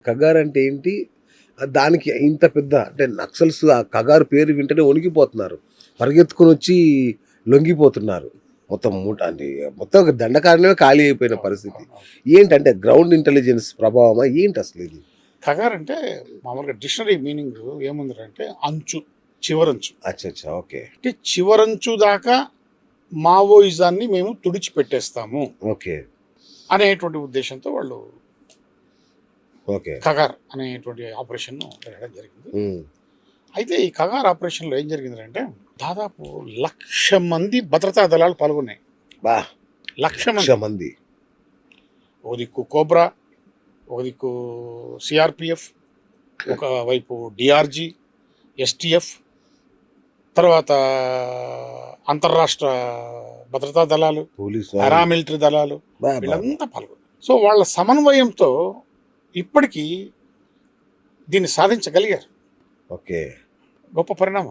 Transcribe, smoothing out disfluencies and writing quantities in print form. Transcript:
కగార్ అంటే ఏంటి? దానికి ఇంత పెద్ద అంటే నక్సల్స్ ఆ కగారు పేరు వింటేనే వణికిపోతున్నారు. పరిగెత్తుకొనొచ్చి లొంగిపోతున్నారు. మొత్తం అంటే మొత్తం ఒక దండకారణ్యమే ఖాళీ అయిపోయిన అవును, పరిస్థితి. అవును, అవును. ఏంటంటే గ్రౌండ్ ఇంటెలిజెన్స్ ప్రభావమా? ఏంటసలు ఇది? కగార్ అంటే మామూలుగా డిక్షనరీ మీనింగ్ ఏముందంటే అంచు, చివరంచు. అచ్చచ్చా! ఓకే. అంటే చివరంచు దాకా మావోయిజాన్ని మేము తుడిచిపెట్టేస్తాము ఓకే. అనేటువంటి ఉద్దేశంతో వాళ్ళు ఓకే. కగార్ అనేటువంటి ఆపరేషన్ను పెట్టడం జరిగింది. హ్మ్. అయితే ఈ కగార్ ఆపరేషన్‌లో ఏం జరిగిందంటే దాదాపు 1,00,000 మంది భద్రతా దళాలు పాల్గొన్నాయి. అబ్బా! 1,00,000 1,00,000 మంది. మంది. ఒక దిక్కు కోబ్రా, ఒక దిక్కు సిఆర్‌పిఎఫ్, ఒకవైపు డిఆర్‌జీ, ఎస్‌టిఎఫ్, తర్వాత అంతర్రాష్ట్ర భద్రతా దళాలు, పోలీసు పారామిలిటరీ దళాలు బా! బా! వీళ్ళంతా పాల్గొన్నారు. సో వాళ్ళ సమన్వయంతో ఇప్పటికీ దీన్ని సాధించగలిగారు. ఓకే. గొప్ప పరిణామం.